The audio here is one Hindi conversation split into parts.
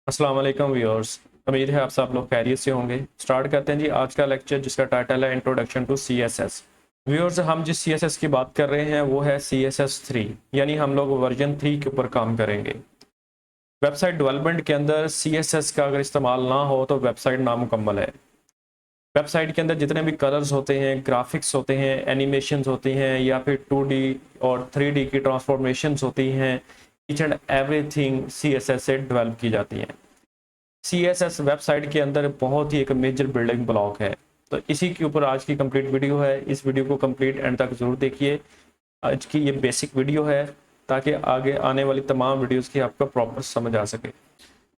अस्सलाम वालेकुम व्यूअर्स। उम्मीद है आप सब लोग खैरियत से होंगे। स्टार्ट करते हैं जी आज का लेक्चर, जिसका टाइटल है इंट्रोडक्शन टू सीएसएस। व्यूअर्स, हम जिस सीएसएस की बात कर रहे हैं वो है सीएसएस 3, यानी हम लोग वर्जन 3 के ऊपर काम करेंगे। वेबसाइट डेवलपमेंट के अंदर सीएसएस का अगर इस्तेमाल ना हो तो वेबसाइट नामुकम्मल है। वेबसाइट के अंदर जितने भी कलर्स होते हैं, ग्राफिक्स होते हैं, एनिमेशंस होती हैं, या फिर 2D और 3D की ट्रांसफॉर्मेशंस होती हैं, ईच एंड एवरीथिंग सीएसएस से डेवलप की जाती हैं। सीएसएस वेबसाइट के अंदर बहुत ही एक मेजर बिल्डिंग ब्लॉक है। तो इसी के ऊपर आज की कंप्लीट वीडियो है। इस वीडियो को कंप्लीट एंड तक जरूर देखिए। आज की ये बेसिक वीडियो है ताकि आगे आने वाली तमाम वीडियोस की आपको प्रॉपर समझ आ सके।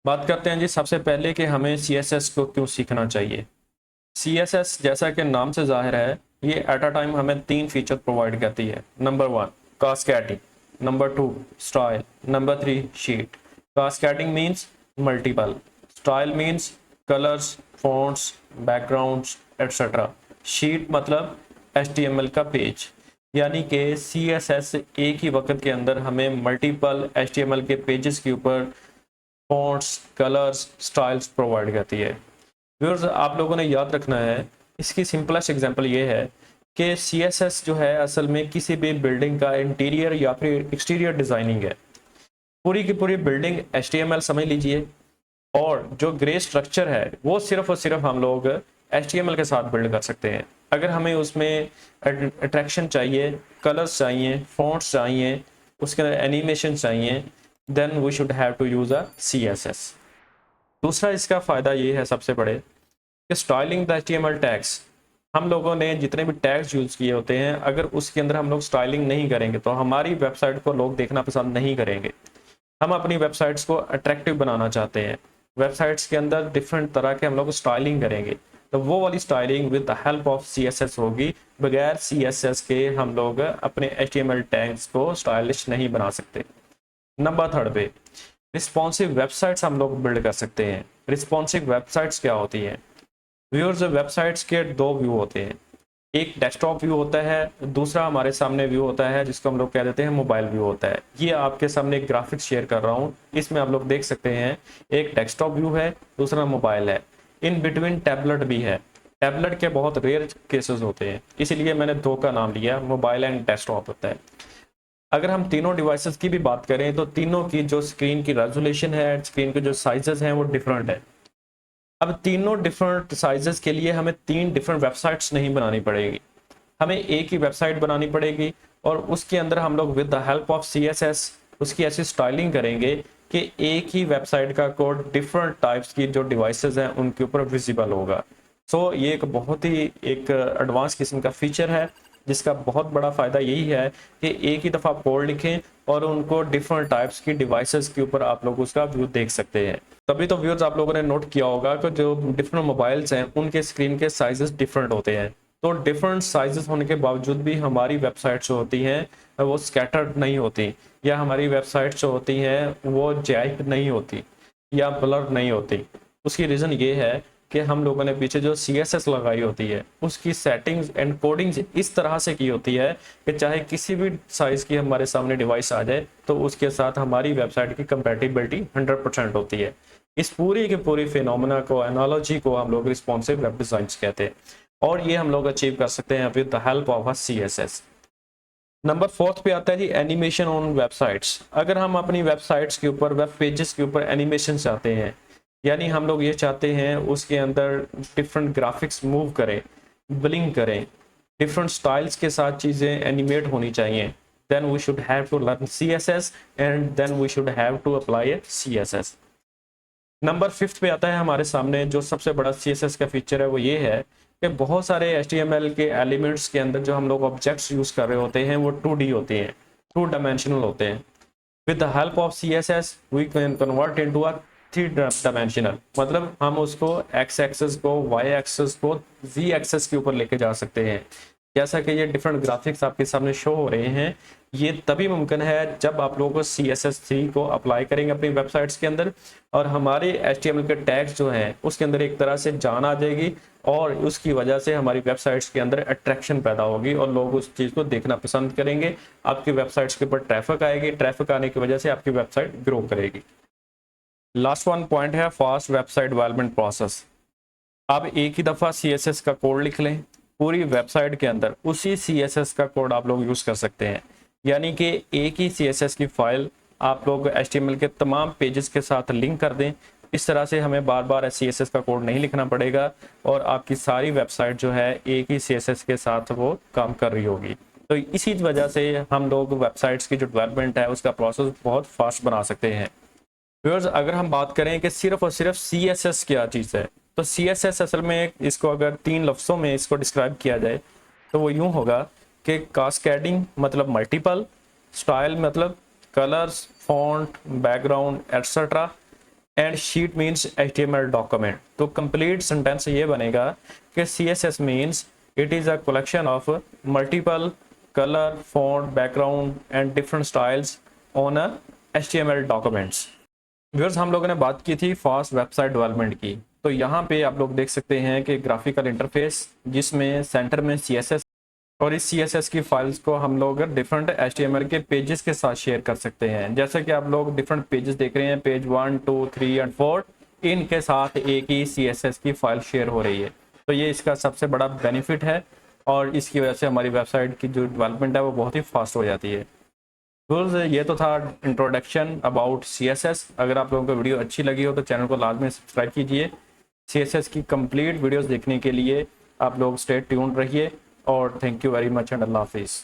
बात करते हैं जी सबसे पहले कि हमें सीएसएस को क्यों सीखना चाहिए। सीएसएस जैसा कि नाम से जाहिर है, ये एट अ टाइम हमें 3 फीचर प्रोवाइड करती है। Number 1 cascading, number 2 style, number 3 sheet. Cascading means multiple, style means colours, fonts, backgrounds etcetera. Sheet मतलब HTML का पेज, यानी कि CSS एक ही वक्त के अंदर हमें मल्टीपल HTML के पेजेस के ऊपर फॉन्ट्स, कलर्स, स्टाइल्स प्रोवाइड करती है। व्यूअर्स, आप लोगों ने याद रखना है, इसकी सिंपलेस्ट एग्जांपल ये है कि CSS जो है असल में किसी भी बिल्डिंग का इंटीरियर या फिर एक्सटीरियर डिज़ाइनिंग है। पूरी की पूरी बिल्डिंग HTML समझ लीजिए, और जो ग्रे स्ट्रक्चर है वो सिर्फ और सिर्फ हम लोग HTML के साथ बिल्ड कर सकते हैं। अगर हमें उसमें अट्रैक्शन चाहिए, कलर्स चाहिए, फॉन्ट्स चाहिए, उसके अंदर एनिमेशन चाहिए, then we should have to use a CSS। दूसरा इसका फ़ायदा ये है सबसे बड़े कि स्टाइलिंग द HTML टैग्स। हम लोगों ने जितने भी टैग्स यूज़ किए होते हैं, अगर उसके अंदर हम लोग स्टाइलिंग नहीं करेंगे तो हमारी वेबसाइट को लोग देखना पसंद नहीं करेंगे। हम अपनी वेबसाइट्स को अट्रैक्टिव बनाना चाहते हैं। वेबसाइट्स के अंदर डिफरेंट तरह के हम लोग स्टाइलिंग करेंगे, तो वो वाली styling with the help of CSS होगी। बगैर CSS के हम लोग अपने HTML टैग्स को स्टाइलिश नहीं बना सकते। नंबर 3 पे रिस्पॉन्सिव वेबसाइट्स हम लोग बिल्ड कर सकते हैं। रिस्पॉन्सिव वेबसाइट्स क्या होती हैं? व्यूअर्स, वेबसाइट्स के 2 व्यू होते हैं। एक डेस्कटॉप व्यू होता है, दूसरा हमारे सामने व्यू होता है जिसको हम लोग कह देते हैं मोबाइल व्यू होता है। ये आपके सामने एक ग्राफिक्स शेयर कर रहा हूँ, इसमें आप लोग देख सकते हैं एक डेस्कटॉप व्यू है, दूसरा मोबाइल है, इन बिटवीन टैबलेट भी है। टैबलेट के बहुत रेयर केसेस होते हैं, इसीलिए मैंने 2 का नाम लिया, मोबाइल एंड डेस्कटॉप होता है। अगर हम तीनों डिवाइसेस की भी बात करें तो तीनों की जो स्क्रीन की रेजोल्यूशन है, स्क्रीन के जो साइजेस हैं वो डिफरेंट है। अब तीनों डिफरेंट साइजेस के लिए हमें 3 डिफरेंट वेबसाइट्स नहीं बनानी पड़ेगी, हमें एक ही वेबसाइट बनानी पड़ेगी, और उसके अंदर हम लोग with the help of CSS उसकी ऐसी स्टाइलिंग करेंगे कि एक ही वेबसाइट का कोड डिफरेंट टाइप्स की जो डिवाइसेस हैं उनके ऊपर विजिबल होगा। सो ये एक बहुत ही एक एडवांस किस्म का फीचर है, जिसका बहुत बड़ा फ़ायदा यही है कि एक ही दफ़ा कोड लिखें और उनको डिफरेंट टाइप्स की डिवाइसेस के ऊपर आप लोग उसका व्यू देख सकते हैं। तभी तो व्यूअर्स, आप लोगों ने नोट किया होगा कि जो डिफरेंट मोबाइल्स हैं उनके स्क्रीन के साइजेस डिफरेंट होते हैं। तो डिफरेंट साइजेस होने के बावजूद भी हमारी वेबसाइट्स जो होती हैं वो स्कैटर्ड नहीं होती, या हमारी वेबसाइट्स जो होती हैं वो जैक नहीं होती या ब्लर नहीं होती। उसकी रीज़न ये है कि हम लोगों ने पीछे जो CSS लगाई होती है उसकी सेटिंग्स एंड कोडिंग्स इस तरह से की होती है कि चाहे किसी भी साइज़ की हमारे सामने डिवाइस आ जाए तो उसके साथ हमारी वेबसाइट की कंपैटिबिलिटी 100% होती है। इस पूरी की पूरी फिनोमेना को, एनालॉजी को हम लोग रिस्पॉन्सिव वेब डिज़ाइंस कहते हैं, और ये हम लोग अचीव कर सकते हैं with the help of a CSS। Number 4 पे आता है जी एनिमेशन ऑन वेबसाइट्स। अगर हम अपनी वेबसाइट्स के ऊपर, वेब पेजेस के ऊपर एनिमेशन चाहते हैं, यानी हम लोग ये चाहते हैं उसके अंदर डिफरेंट ग्राफिक्स मूव करें, ब्लिंक करें, डिफरेंट स्टाइल्स के साथ चीज़ें एनिमेट होनी चाहिए, then we should have to learn CSS and then we should have to apply a CSS। नंबर 5 पे आता है हमारे सामने जो सबसे बड़ा CSS का फीचर है, वो ये है कि बहुत सारे HTML के एलिमेंट्स के अंदर जो हम लोग ऑब्जेक्ट्स यूज़ कर रहे होते हैं वो 2D होते हैं, 2 डायमेंशनल होते हैं। With the help of CSS we can convert into a 3 dimensional, मतलब हम उसको X एक्सेस को, Y एक्सेस को, Z एक्सेस के ऊपर लेके जा सकते हैं। जैसा कि ये डिफरेंट ग्राफिक्स आपके सामने शो हो रहे हैं, ये तभी मुमकिन है जब आप लोगों को CSS 3 को अप्लाई करेंगे अपनी वेबसाइट्स के अंदर, और हमारे HTML के टैग्स जो हैं उसके अंदर एक तरह से जान आ जाएगी, और उसकी वजह से हमारी वेबसाइट्स के अंदर अट्रैक्शन पैदा होगी और लोग उस चीज़ को देखना पसंद करेंगे। आपकी वेबसाइट्स के ऊपर ट्रैफिक आएगी, ट्रैफिक आने की वजह से आपकी वेबसाइट ग्रो करेगी। लास्ट वन पॉइंट है फास्ट वेबसाइट डेवलपमेंट प्रोसेस। आप एक ही दफ़ा CSS का कोड लिख लें, पूरी वेबसाइट के अंदर उसी CSS का कोड आप लोग यूज़ कर सकते हैं। यानी कि एक ही CSS की फाइल आप लोग HTML के तमाम पेजेस के साथ लिंक कर दें। इस तरह से हमें बार बार CSS का कोड नहीं लिखना पड़ेगा और आपकी सारी वेबसाइट जो है एक ही CSS के साथ वो काम कर रही होगी। तो इसी वजह से हम लोग वेबसाइट्स की जो डेवलपमेंट है उसका प्रोसेस बहुत फास्ट बना सकते हैं। व्यूअर्स, अगर हम बात करें कि सिर्फ और सिर्फ CSS क्या चीज़ है, तो CSS असल में इसको अगर 3 लफ्ज़ों में इसको डिस्क्राइब किया जाए तो वो यूँ होगा कि कास्केडिंग मतलब मल्टीपल, स्टाइल मतलब colours, font, background etcetera, and sheet means HTML document. तो कंप्लीट सेंटेंस ये बनेगा कि CSS means it is a collection of multiple colour, font, background and different styles on a HTML documents. Viewers, हम लोगों ने बात की थी फास्ट वेबसाइट डेवलपमेंट की। तो यहाँ पे आप लोग देख सकते हैं कि ग्राफिकल इंटरफेस जिसमें सेंटर में CSS और इस CSS की फाइल्स को हम लोग डिफरेंट HTML के पेजेस के साथ शेयर कर सकते हैं। जैसे कि आप लोग डिफरेंट पेजेस देख रहे हैं, पेज 1, 2, 3 एंड 4, इनके साथ एक ही CSS की फाइल शेयर हो रही है। तो ये इसका सबसे बड़ा बेनिफिट है और इसकी वजह से हमारी वेबसाइट की जो डेवलपमेंट है वो बहुत ही फास्ट हो जाती है। तो ये तो था इंट्रोडक्शन अबाउट CSS। अगर आप लोगों को वीडियो अच्छी लगी हो तो चैनल को लाजमी सब्सक्राइब कीजिए। CSS की कंप्लीट वीडियोस देखने के लिए आप लोग स्टे ट्यून्ड रहिए और thank you very much and अल्लाह हाफिज़।